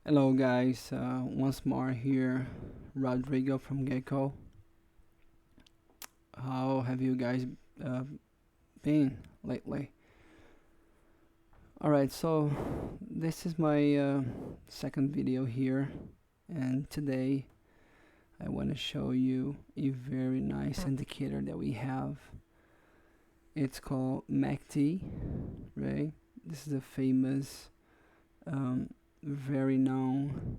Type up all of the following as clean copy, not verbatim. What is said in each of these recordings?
Hello guys, once more here, Rodrigo from Gekko. How have you guys uh, been lately? Alright, so this is my second video here, and today I want to show you a very nice indicator that we have. It's called MACD, right? This is a famous, very known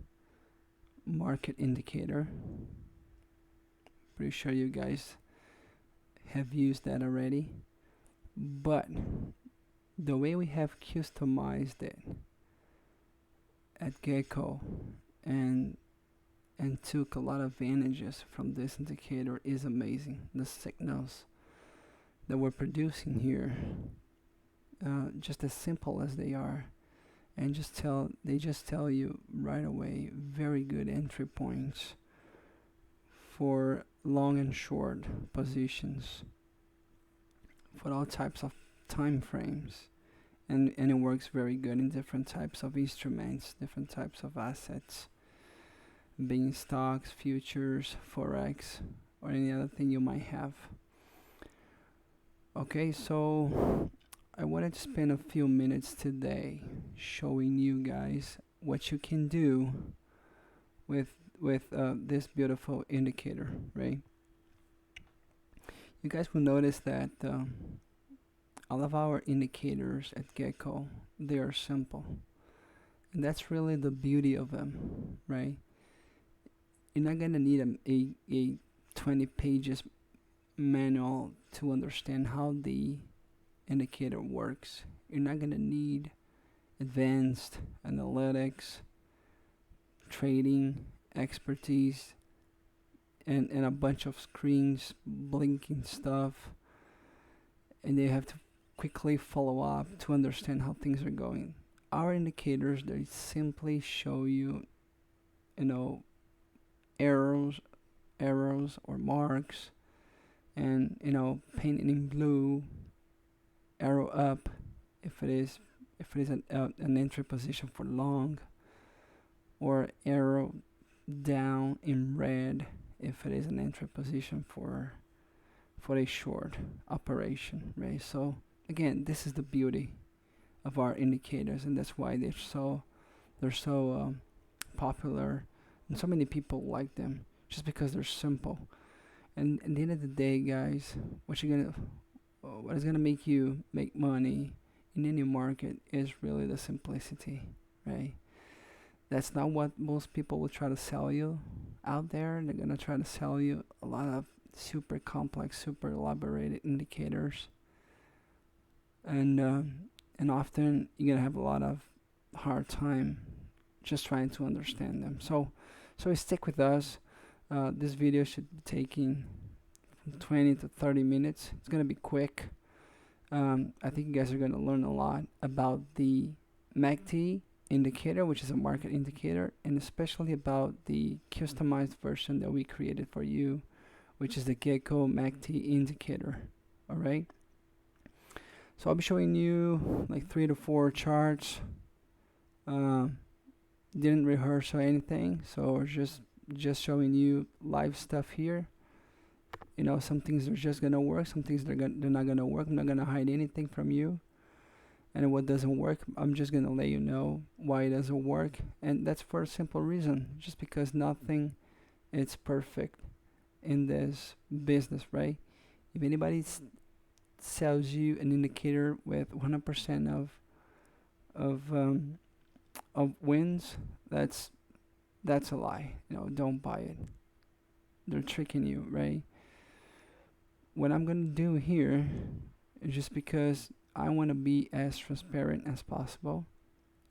market indicator. Pretty sure you guys have used that already, but the way we have customized it at Gekko and took a lot of advantages from this indicator is amazing. The signals that we're producing here, just as simple as they are, and they just tell you right away very good entry points for long and short positions for all types of time frames, and it works very good in different types of instruments, different types of assets, being stocks, futures, Forex, or any other thing you might have. Okay, so I wanted to spend a few minutes today showing you guys what you can do with this beautiful indicator, right? You guys will notice that all of our indicators at Gekko, they are simple, and that's really the beauty of them, right? You're not gonna need a 20 pages manual to understand how the indicator works. You're not gonna need advanced analytics, trading expertise, and a bunch of screens blinking stuff, and they have to quickly follow up to understand how things are going. Our indicators, they simply show you, you know, arrows, or marks, and painted in blue, arrow up if it is an entry position for long, or arrow down in red if it is an entry position for a short operation, right? So again, this is the beauty of our indicators, and that's why they're so popular, and so many people like them just because they're simple. And at the end of the day, guys, what is gonna make you make money in any market is really the simplicity, right? That's not what most people will try to sell you out there. They're gonna try to sell you a lot of super complex, super elaborated indicators, and often you're gonna have a lot of hard time just trying to understand them. So stick with us. This video should be taking from 20 to 30 minutes. It's gonna be quick. I think you guys are gonna learn a lot about the MACD indicator, which is a market indicator, and especially about the customized version that we created for you, which is the Gekko MACD indicator. All right. So I'll be showing you like 3 to 4 charts. Didn't rehearse or anything, so just showing you live stuff here. Some things are just gonna work, some things they're not gonna work. I'm not gonna hide anything from you. And what doesn't work, I'm just gonna let you know why it doesn't work, and that's for a simple reason, just because nothing is perfect in this business, right? If anybody sells you an indicator with 100% of wins, that's a lie. Don't buy it. They're tricking you, right? What I'm gonna do here is, just because I want to be as transparent as possible,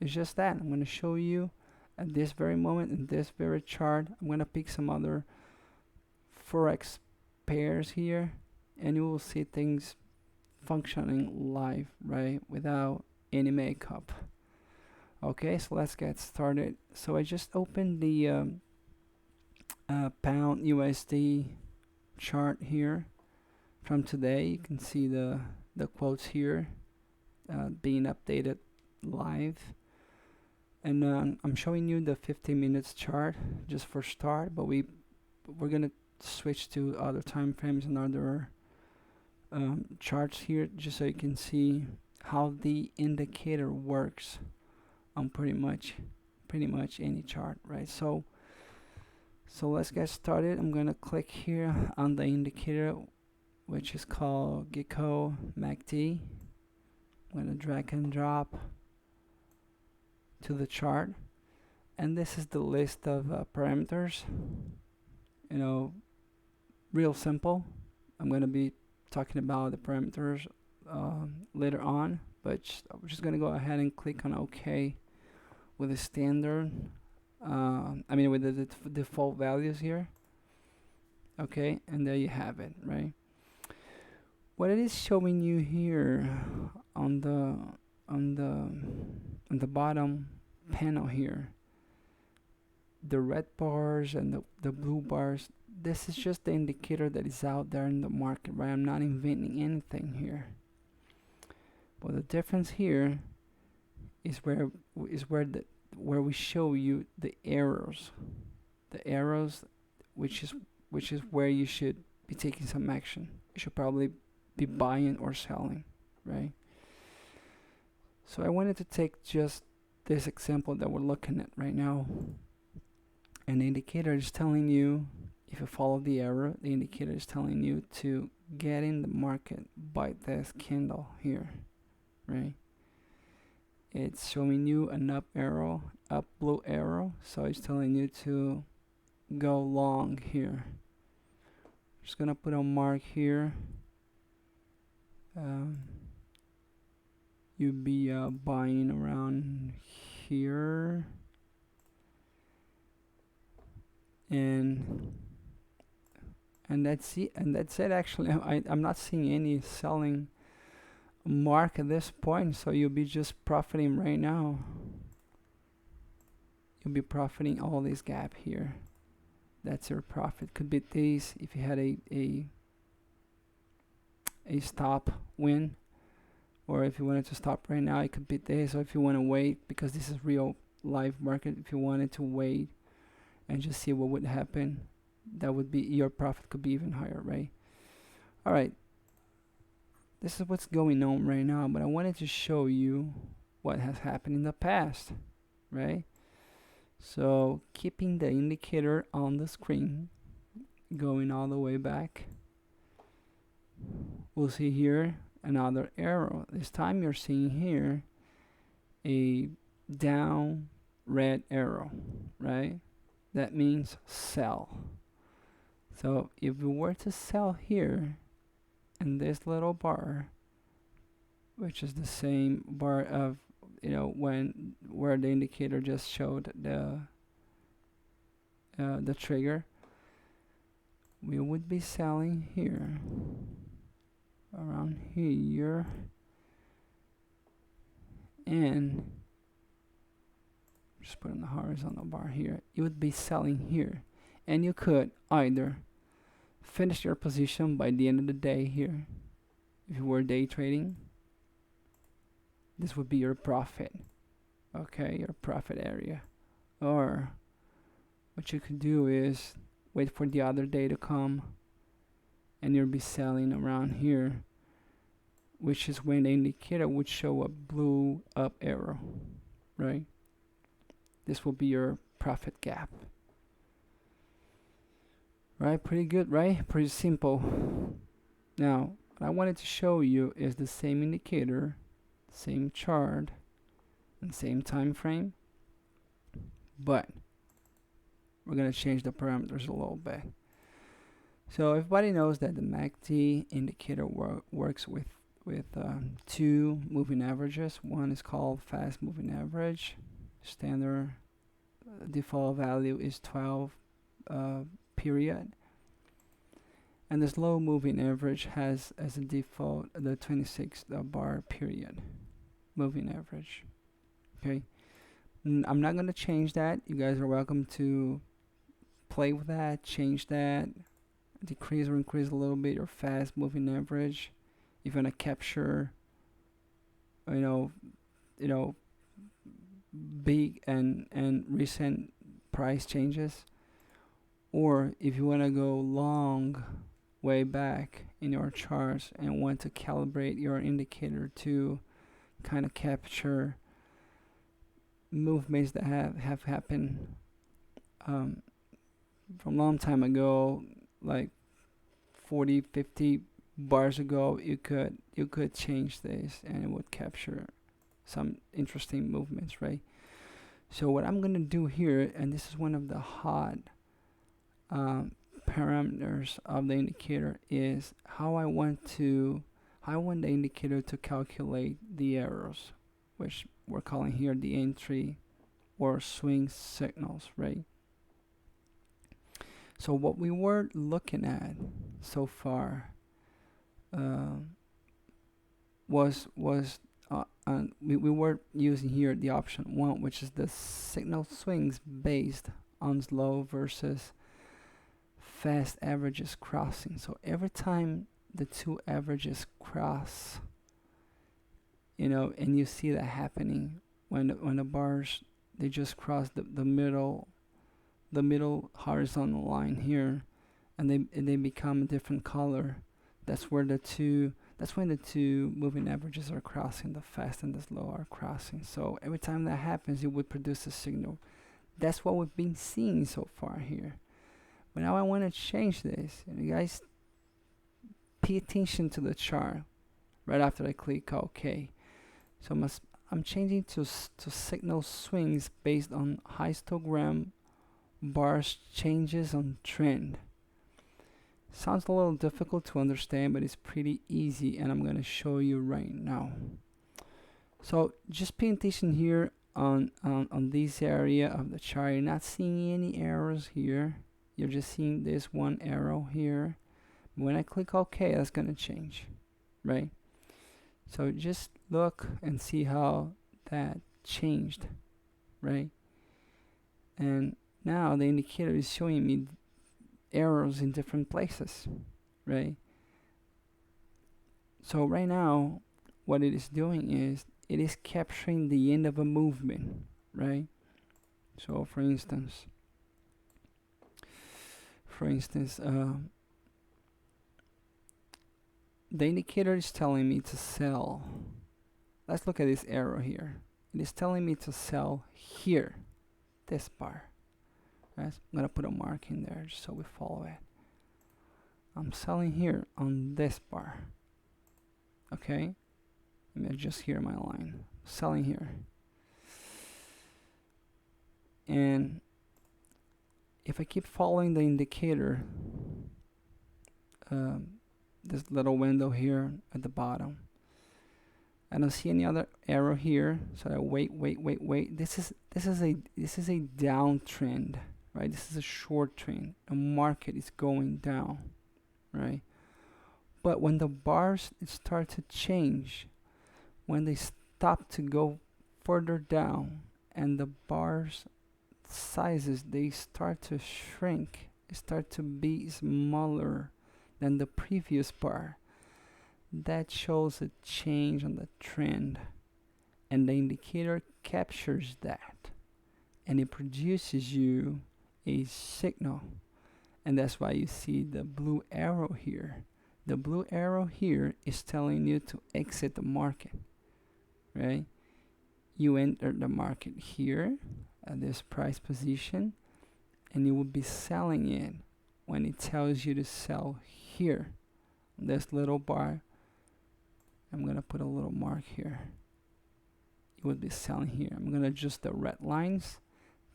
it's just that I'm gonna show you at this very moment, in this very chart. I'm gonna pick some other Forex pairs here, and you will see things functioning live, right, without any makeup. Okay, so let's get started. So I just opened the pound USD chart here from today. You can see the quotes here being updated live, And I'm showing you the 15 minutes chart just for start, but we're gonna switch to other time frames and other charts here just so you can see how the indicator works on pretty much any chart, right? So let's get started. I'm gonna click here on the indicator, which is called Gekko MACD. I'm gonna drag and drop to the chart, and this is the list of parameters. You know, real simple. I'm gonna be talking about the parameters later on, but I'm just gonna go ahead and click on OK with the standard. With the default values here. Okay, and there you have it, right? What it is showing you here on the bottom panel here, the red bars and the blue bars, this is just the indicator that is out there in the market, right? I'm not inventing anything here. But the difference here is where we show you the arrows, which is where you should be taking some action. You should probably be buying or selling, right? So I wanted to take just this example that we're looking at right now. An indicator is telling you, if you follow the arrow, the indicator is telling you to get in the market by this candle here, right? It's showing you an up arrow, up blue arrow, so it's telling you to go long here. Just gonna put a mark here. You'd be buying around here, and that's it. And that's it. Actually, I'm not seeing any selling mark at this point, so you'll be just profiting right now. You'll be profiting all this gap here. That's your profit. Could be this if you had a stop win, or if you wanted to stop right now, it could be this. Or if you want to wait, because this is real live market, if you wanted to wait and just see what would happen, that would be your profit could be even higher, right? All right, this is what's going on right now, but I wanted to show you what has happened in the past, right? So keeping the indicator on the screen, going all the way back, we'll see here another arrow. This time you're seeing here a down red arrow, right? That means sell. So if we were to sell here in this little bar, which is the same bar of where the indicator just showed the trigger, we would be selling here around here, and just put in the horizontal bar here. You would be selling here, and you could either finish your position by the end of the day here. If you were day trading, this would be your profit, okay, your profit area. Or what you could do is wait for the other day to come, and you'll be selling around here, which is when the indicator would show a blue up arrow, right? This will be your profit gap. Right, pretty good, right? Pretty simple. Now, what I wanted to show you is the same indicator, same chart, and same time frame, but we're going to change the parameters a little bit. So everybody knows that the MACD indicator works with two moving averages. One is called fast moving average. Standard default value is 12 period, and the slow moving average has as a default the 26 bar period moving average. Okay, I'm not going to change that. You guys are welcome to play with that, change that, decrease or increase a little bit your fast moving average if you want to capture big and recent price changes, or if you want to go long way back in your charts and want to calibrate your indicator to kind of capture movements that have happened from a long time ago, like 40, 50 bars ago, you could change this and it would capture some interesting movements, right? So what I'm gonna do here, and this is one of the hot parameters of the indicator, is how I want the indicator to calculate the arrows, which we're calling here the entry or swing signals, right? So what we were looking at so far was we were using here the option 1, which is the signal swings based on slow versus fast averages crossing. So every time the two averages cross, and you see that happening when the bars, they just cross the middle horizontal line here, and they become a different color. That's when the two moving averages are crossing, the fast and the slow are crossing. So every time that happens, it would produce a signal. That's what we've been seeing so far here. But now I want to change this. And you guys pay attention to the chart right after I click OK. So I'm changing to signal swings based on histogram bars changes on trend. Sounds a little difficult to understand, but it's pretty easy, and I'm going to show you right now. So just pay attention here on this area of the chart. You're not seeing any arrows here. You're just seeing this one arrow here. When I click OK, that's going to change, right? So just look and see how that changed, right? And now the indicator is showing me arrows in different places, right? So right now, what it is doing is it is capturing the end of a movement, right? So for instance, the indicator is telling me to sell. Let's look at this arrow here. It is telling me to sell here, this bar. Right? I'm gonna put a mark in there just so we follow it. I'm selling here on this bar. Okay, let me adjust here my line. Selling here, and if I keep following the indicator, this little window here at the bottom, I don't see any other arrow here, so I wait. This is a downtrend, right? This is a short trend. The market is going down, right? But when the bars start to change, when they stop to go further down, and the bars sizes, they start to shrink, start to be smaller than the previous bar, that shows a change on the trend, and the indicator captures that, and it produces you a signal. And that's why you see the blue arrow here. The blue arrow here is telling you to exit the market, right? You enter the market here at this price position, and you will be selling it when it tells you to sell here, this little bar. I'm gonna put a little mark here. You would be selling here. I'm gonna adjust the red lines.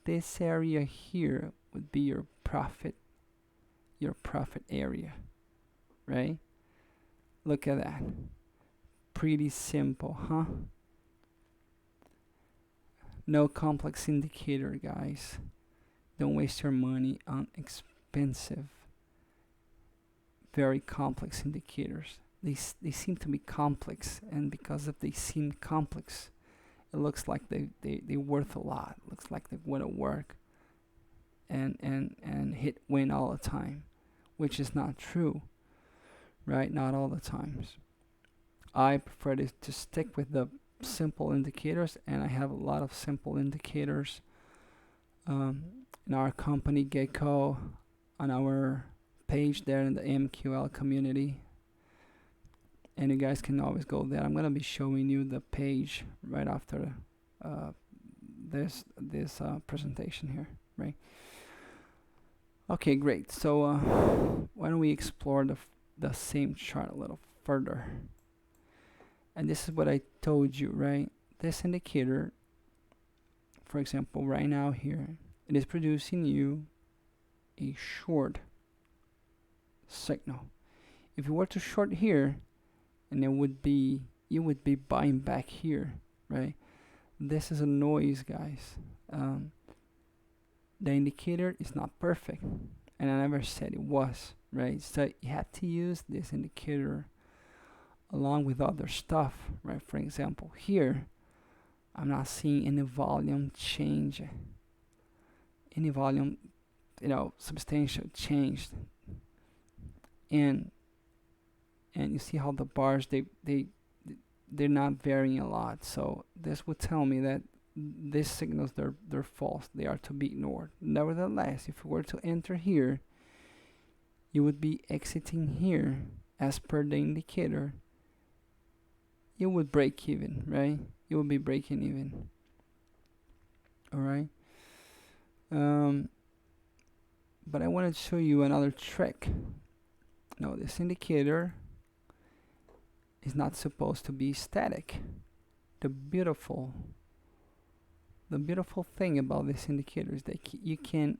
This area here would be your profit area, right? Look at that. Pretty simple, huh? No complex indicator, guys. Don't waste your money on expensive, very complex indicators. They seem to be complex, and because of they seem complex, it looks like they're worth a lot. It looks like they want to work and hit win all the time, which is not true, right? Not all the times. I prefer to stick with the simple indicators, and I have a lot of simple indicators in our company Gekko, on our page there in the MQL community, and you guys can always go there. I'm gonna be showing you the page right after this presentation here, right? Okay, great. So why don't we explore the same chart a little further? And this is what I told you, right? This indicator, for example, right now here, it is producing you a short signal. If you were to short here, and you would be buying back here, right? This is a noise, guys. The indicator is not perfect, and I never said it was, right? So you have to use this indicator along with other stuff, right? For example, here I'm not seeing any volume change, any volume, substantial change, and you see how the bars they're not varying a lot. So this would tell me that these signals, they're false. They are to be ignored. Nevertheless, if you were to enter here, you would be exiting here as per the indicator. You would break even, right? You would be breaking even. All right. But I want to show you another trick. No, this indicator is not supposed to be static. The beautiful thing about this indicator is that you can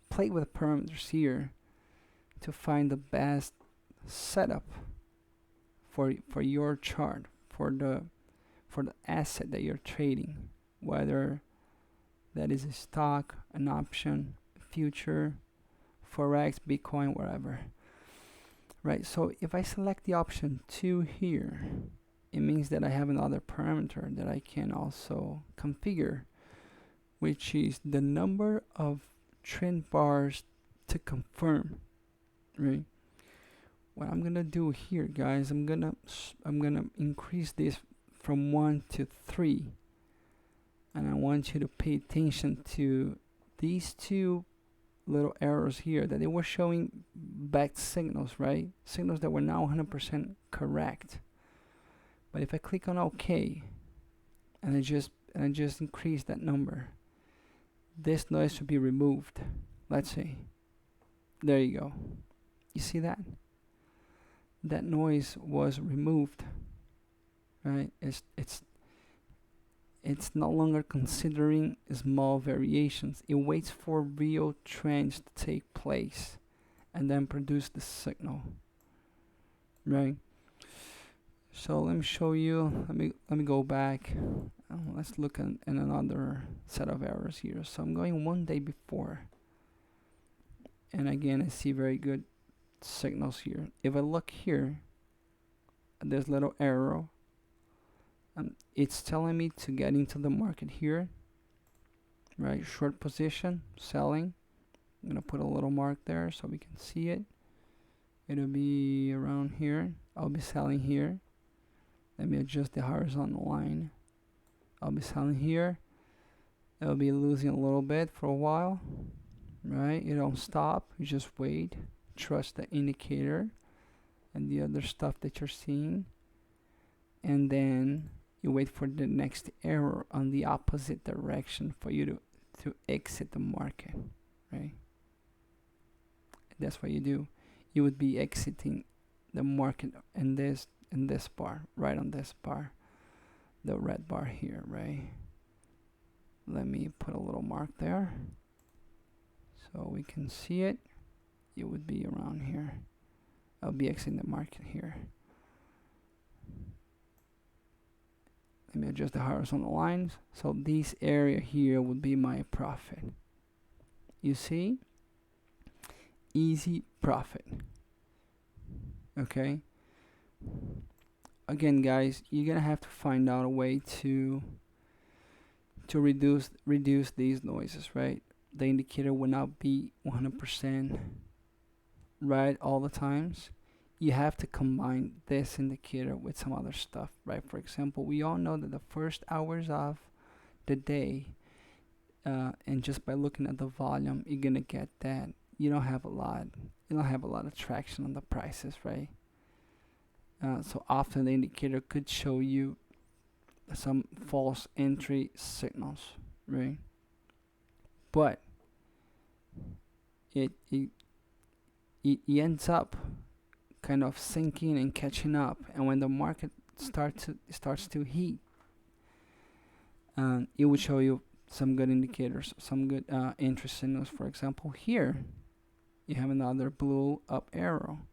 play with parameters here to find the best setup for your chart, for the asset that you're trading, whether that is a stock, an option, future, Forex, Bitcoin, wherever. Right, so if I select the option 2 here, it means that I have another parameter that I can also configure, which is the number of trend bars to confirm, right? What I'm gonna do here, guys, I'm gonna increase this from 1 to 3, and I want you to pay attention to these two little arrows here, that they were showing back signals, right? Signals that were now 100% correct. But if I click on OK, and I just increase that number, this noise should be removed. Let's see. There you go. You see that? That noise was removed, right? It's no longer considering small variations. It waits for real trends to take place and then produce the signal, right? So let me show you. Let me go back. Let's look in another set of errors here. So I'm going one day before, and again I see very good signals here. If I look here at this little arrow, it's telling me to get into the market here, right? Short position, selling. I'm gonna put a little mark there so we can see it. It'll be around here. I'll be selling here. Let me adjust the horizontal line. I'll be selling here. I'll be losing a little bit for a while, right? You don't stop, you just wait. Trust the indicator and the other stuff that you're seeing, and then you wait for the next error on the opposite direction for you to exit the market, right? That's what you do. You would be exiting the market in this bar, right on this bar, the red bar here, right? Let me put a little mark there so we can see it. It would be around here. I'll be exiting the market here. Let me adjust the horizontal lines. So this area here would be my profit. You see? Easy profit. Okay? Again, guys, you're gonna have to find out a way to reduce these noises, right? The indicator will not be 100% right all the times. you have to combine this indicator with some other stuff, right? For example, we all know that the first hours of the day, and just by looking at the volume, you're gonna get that you don't have a lot of traction on the prices, right? So often the indicator could show you some false entry signals, right? But it ends up kind of sinking and catching up, and when the market starts to heat, it will show you some good indicators, some good entry signals. For example, here you have another blue up arrow.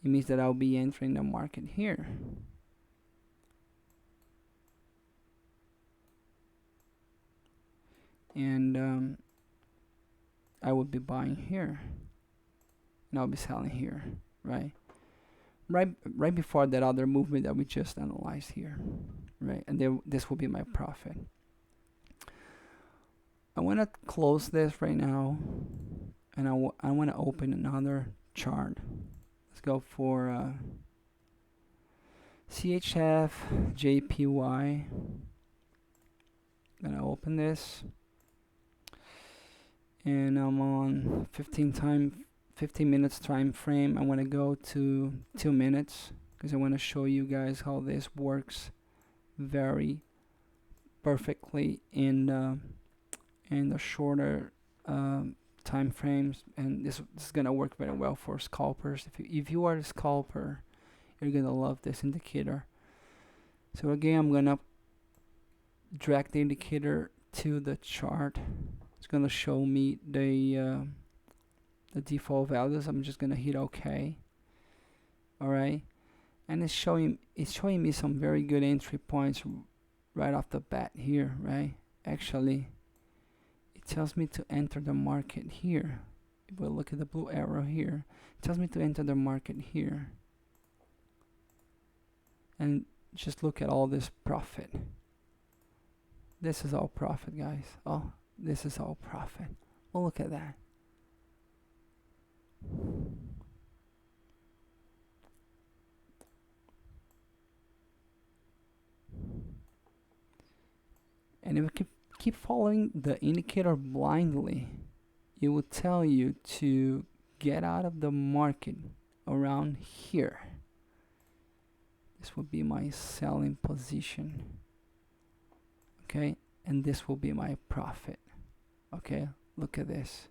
It means that I'll be entering the market here. And I would be buying here, and I'll be selling here, right? Right before that other movement that we just analyzed here, right? And then this will be my profit. I want to close this right now, and I want to open another chart. Let's go for CHF JPY. Gonna open this, and I'm on 15 minutes time frame. I want to go to 2 minutes because I want to show you guys how this works very perfectly in the shorter time frames, and this is gonna work very well for scalpers. If you are a scalper, you're gonna love this indicator. So again, I'm gonna drag the indicator to the chart. It's gonna show me the default values. I'm just gonna hit OK. All right, and it's showing me some very good entry points right off the bat here, right? Actually, it tells me to enter the market here. If we look at the blue arrow here, it tells me to enter the market here. And just look at all this profit. This is all profit, guys. Oh, this is all profit. Well, look at that. And if we keep following the indicator blindly, it will tell you to get out of the market around here. This will be my selling position. Okay, and this will be my profit. Okay, look at this.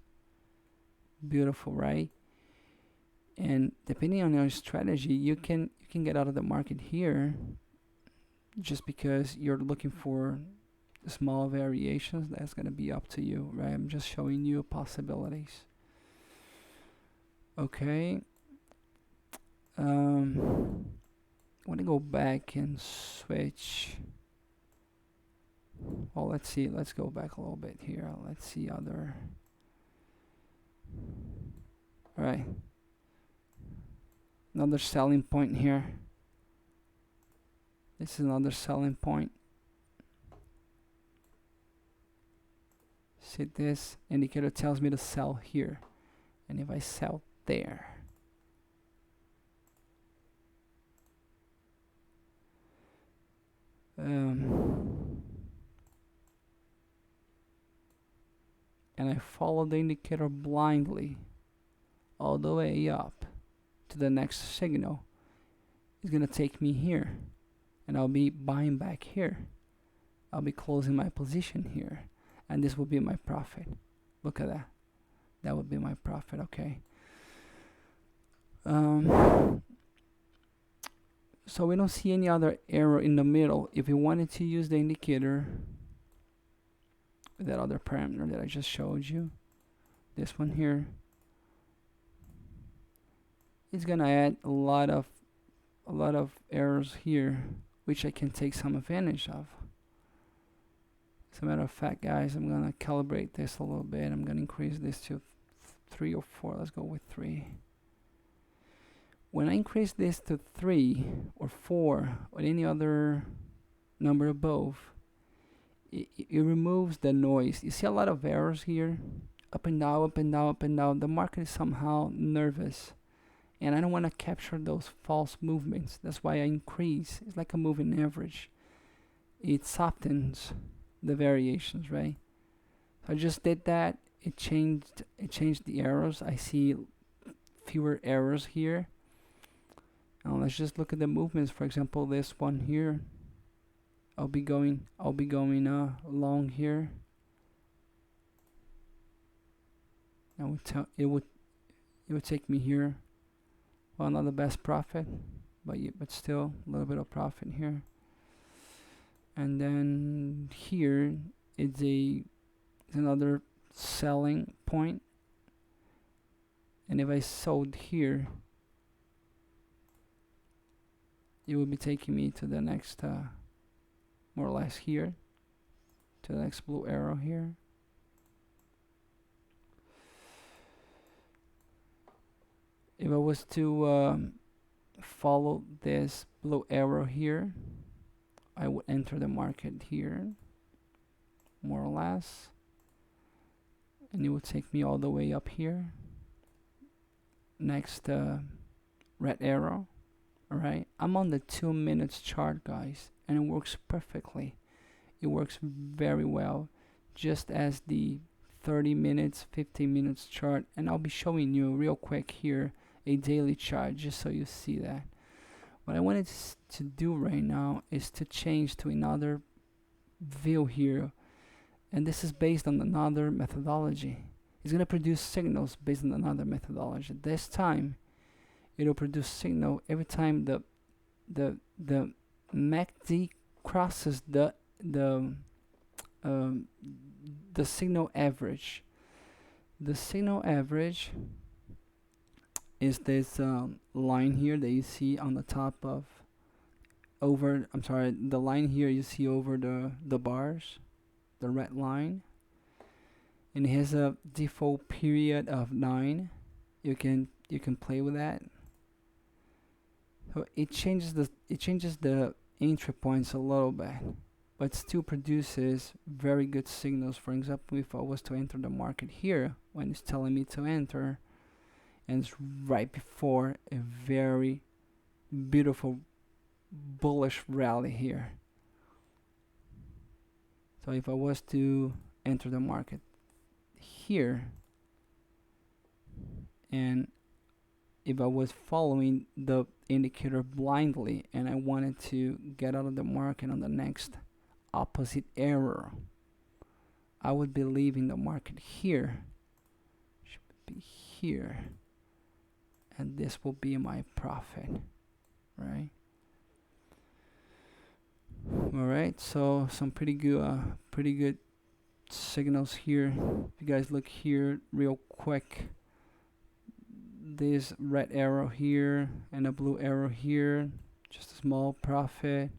Beautiful, right? And depending on your strategy, you can get out of the market here just because you're looking for small variations. That's going to be up to you, right? I'm just showing you possibilities. Okay. I want to go back and switch. Well, let's see. Let's go back a little bit here. Let's see other. All right. Another selling point here. This is another selling point. See, this indicator tells me to sell here, and if I sell there, and I follow the indicator blindly all the way up to the next signal, it's gonna take me here, and I'll be buying back here. I'll be closing my position here, and this will be my profit. Look at that. That would be my profit. Okay. So we don't see any other error in the middle. If we wanted to use the indicator, that other parameter that I just showed you, this one here, it's gonna add a lot of errors here, which I can take some advantage of. As a matter of fact, guys, I'm gonna calibrate this a little bit. I'm gonna increase this to 3 or 4. Let's go with 3. When I increase this to 3 or 4 or any other number above, it removes the noise. You see a lot of errors here, up and down, up and down, up and down. The market is somehow nervous. and I don't want to capture those false movements. That's why I increase. It's like a moving average. It softens the variations, right? So I just did that. It changed the arrows. I see fewer errors here. Now let's just look at the movements. For example, this one here. I'll be going long here. Now it would take me here. Well, not the best profit, but still a little bit of profit here. And then here it's another selling point. And if I sold here, it would be taking me to the next, more or less here, to the next blue arrow here. If I was to follow this blue arrow here, I would enter the market here, more or less, and it would take me all the way up here. Next red arrow. Alright, I'm on the 2 minutes chart, guys, and it works perfectly. It works very well, just as the 30 minutes, 15 minutes chart, and I'll be showing you real quick here a daily chart just so you see that. What I wanted to do right now is to change to another view here, and this is based on another methodology. It's going to produce signals based on another methodology. This time it'll produce signal every time the MACD crosses the signal average. The signal average is this line here that you see on the top of the line here you see over the bars, the red line, and it has a default period of 9. You can play with that. So it changes the entry points a little bit, but still produces very good signals. For example, if I was to enter the market here when it's telling me to enter, and it's right before a very beautiful bullish rally here. So if I was to enter the market here, and if I was following the indicator blindly and I wanted to get out of the market on the next opposite arrow, I would be leaving the market here. Should be here. And this will be my profit, right? Alright, so some pretty good signals here. If you guys look here real quick, this red arrow here and a blue arrow here, just a small profit,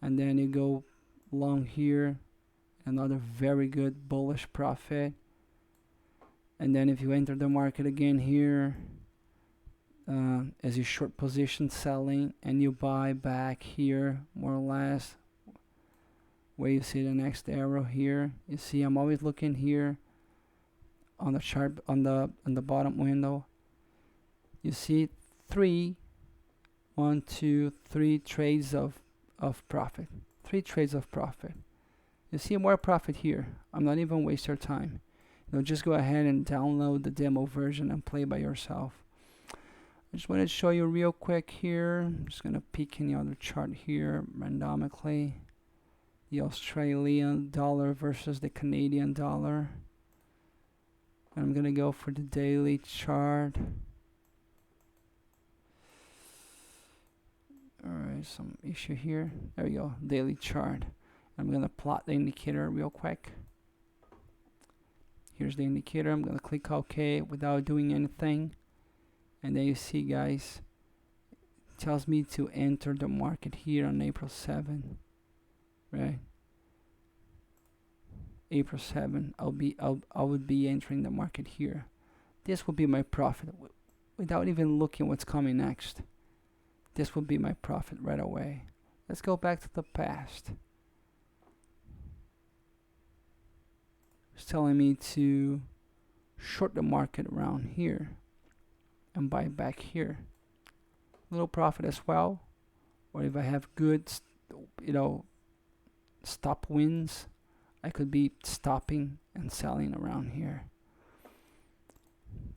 and then you go long here, another very good bullish profit, and then if you enter the market again here, as you short position selling, and you buy back here more or less where you see the next arrow here. You see I'm always looking here on the chart on the bottom window. You see 3 trades of profit. 3 trades of profit. You see more profit here. I'm not even wasting your time. Just go ahead and download the demo version and play by yourself. I just wanted to show you real quick here. I'm just gonna pick any other chart here randomically. The Australian dollar versus the Canadian dollar. And I'm gonna go for the daily chart. Alright, some issue here. There we go, daily chart. I'm gonna plot the indicator real quick. Here's the indicator. I'm gonna click OK without doing anything. And then you see, guys, it tells me to enter the market here on April 7. Right? April 7, I would be entering the market here. This will be my profit without even looking what's coming next. This will be my profit right away. Let's go back to the past. It's telling me to short the market around here. and buy back here. Little profit as well. Or if I have good, stop wins, I could be stopping and selling around here.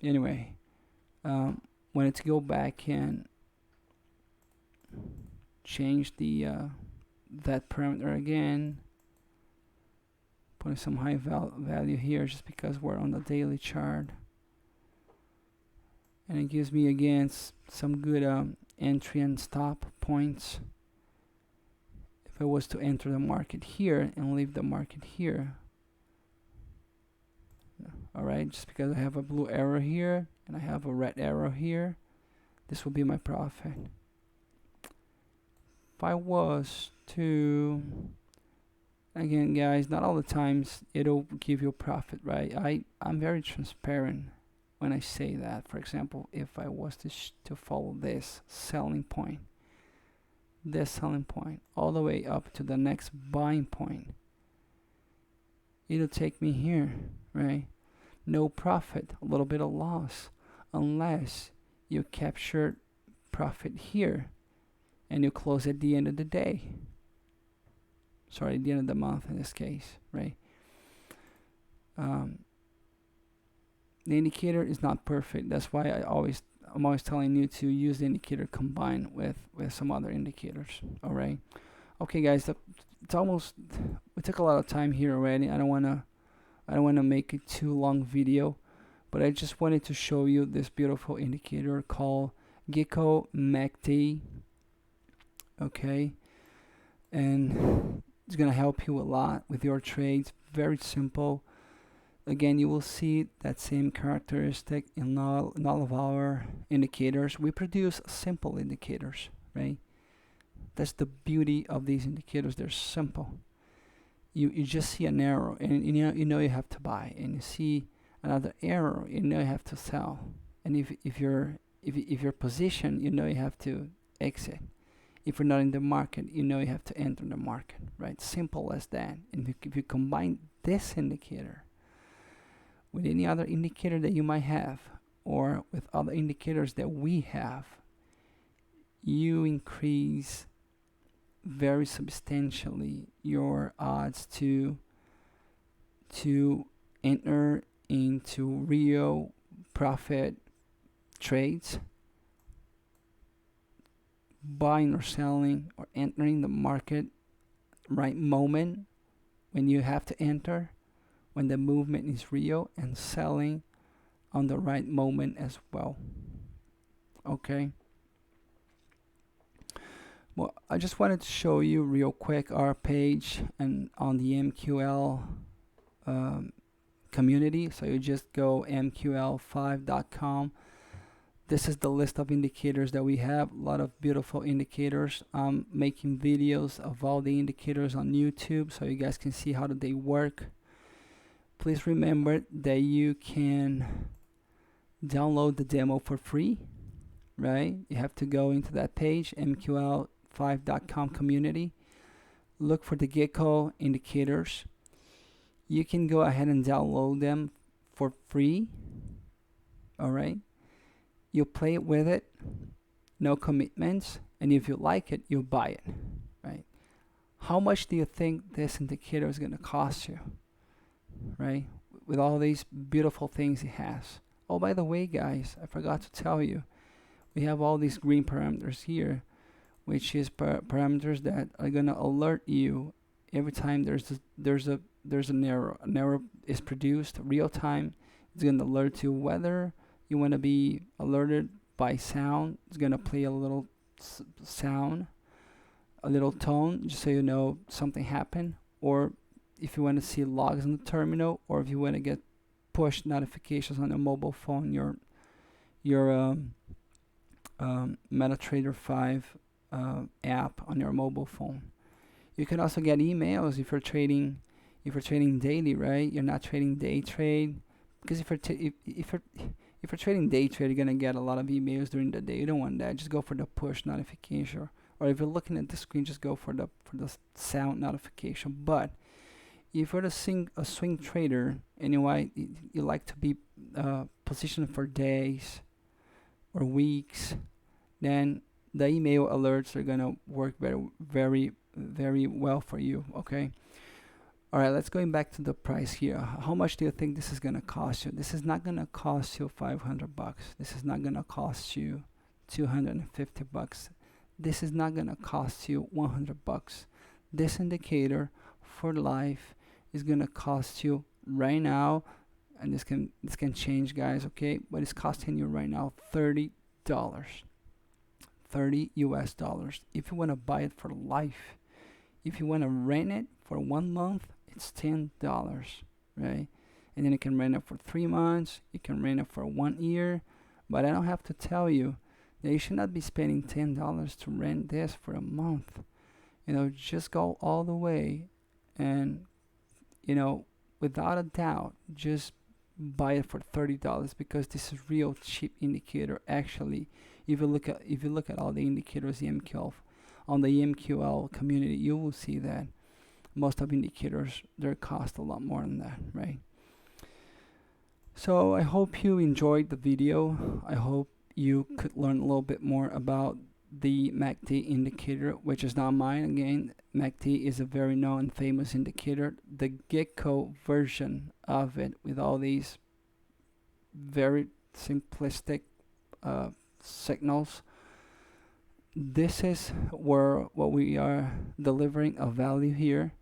Anyway, wanted to go back and change the that parameter again, putting some high value here just because we're on the daily chart, and it gives me again some good entry and stop points. If I was to enter the market here and leave the market here, alright, just because I have a blue arrow here and I have a red arrow here, this will be my profit. If I was to, again guys, not all the times it'll give you a profit, right? I'm very transparent when I say that. For example, if I was to follow this selling point all the way up to the next buying point, it'll take me here, right? No profit, a little bit of loss, unless you capture profit here and you close at the end of the day. Sorry, at the end of the month in this case, right? The indicator is not perfect. That's why I'm always telling you to use the indicator combined with some other indicators. All right. Okay, guys. It's almost. We took a lot of time here already. I don't wanna make it too long video, but I just wanted to show you this beautiful indicator called Gekko MACD. Okay, and it's gonna help you a lot with your trades. Very simple. Again, you will see that same characteristic in all of our indicators. We produce simple indicators, right? That's the beauty of these indicators. They're simple. You just see an arrow, and you know you have to buy, and you see another arrow, you know you have to sell. And if you're positioned, you know you have to exit. If you're not in the market, you know you have to enter the market, right? Simple as that. And if you combine this indicator with any other indicator that you might have, or with other indicators that we have, you increase very substantially your odds to enter into real profit trades, buying or selling or entering the market right moment when you have to enter, when the movement is real, and selling on the right moment as well. Okay. Well, I just wanted to show you real quick our page and on the MQL community. So you just go mql5.com. This is the list of indicators that we have. A lot of beautiful indicators. I'm making videos of all the indicators on YouTube so you guys can see how they work. Please remember that you can download the demo for free, right? You have to go into that page, mql5.com community. Look for the Gekko indicators. You can go ahead and download them for free. All right. You play with it, no commitments, and if you like it, you buy it, right? How much do you think this indicator is going to cost you, right? With all these beautiful things it has. Oh, by the way, guys, I forgot to tell you, we have all these green parameters here, which is parameters that are going to alert you every time there's an error. An error is produced real time. It's going to alert you whether you want to be alerted by sound. It's going to play a little sound, a little tone, just so you know something happened. Or if you want to see logs on the terminal, or if you want to get push notifications on your mobile phone, your MetaTrader 5 app on your mobile phone. You can also get emails if you're trading daily, right? You're not trading day trade, because if you're trading day trade, you're gonna get a lot of emails during the day. You don't want that. Just go for the push notification, or if you're looking at the screen, just go for the sound notification. But if you're a swing trader and you like to be positioned for days, or weeks, then the email alerts are gonna work very well for you. Okay. All right, let's going back to the price here. How much do you think this is gonna cost you? This is not gonna cost you 500 bucks. This is not gonna cost you 250 bucks. This is not gonna cost you 100 bucks. This indicator for life is gonna cost you right now, and this can change, guys, okay? But it's costing you right now $30. 30 US dollars. If you want to buy it for life, if you want to rent it for 1 month, it's $10, right? And then you can rent it for 3 months, you can rent it for 1 year. But I don't have to tell you that you should not be spending $10 to rent this for a month. You know, just go all the way and, you know, without a doubt, just buy it for $30 because this is real cheap indicator. Actually, if you look at all the indicators on the MQL community, you will see that most of indicators they cost a lot more than that, right? So I hope you enjoyed the video. I hope you could learn a little bit more about the MACD indicator, which is not mine. Again, MACD is a very known and famous indicator. The Gekko version of it, with all these very simplistic signals, this is where what we are delivering a value here,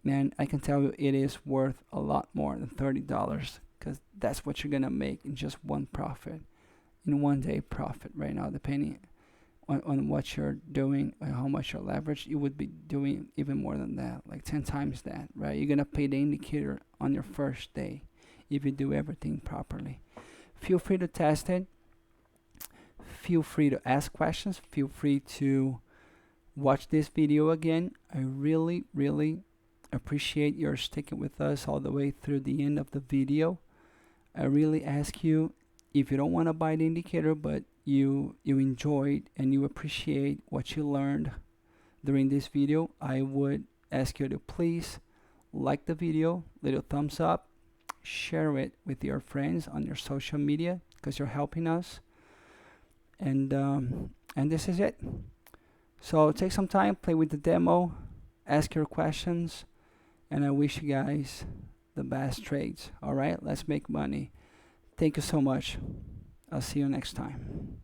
and I can tell you it is worth a lot more than $30, because that's what you're gonna make in just one profit, in 1 day profit right now, depending on what you're doing and how much you're leveraged. You would be doing even more than that, like 10 times that, right? You're gonna pay the indicator on your first day if you do everything properly. Feel free to test it. Feel free to ask questions. Feel free to watch this video again. I really appreciate your sticking with us all the way through the end of the video. I really ask you, if you don't want to buy the indicator, but you enjoyed and you appreciate what you learned during this video, I would ask you to please like the video, little thumbs up, share it with your friends on your social media, because you're helping us. And this is it. So take some time, play with the demo, ask your questions, and I wish you guys the best trades. All right, let's make money. Thank you so much. I'll see you next time.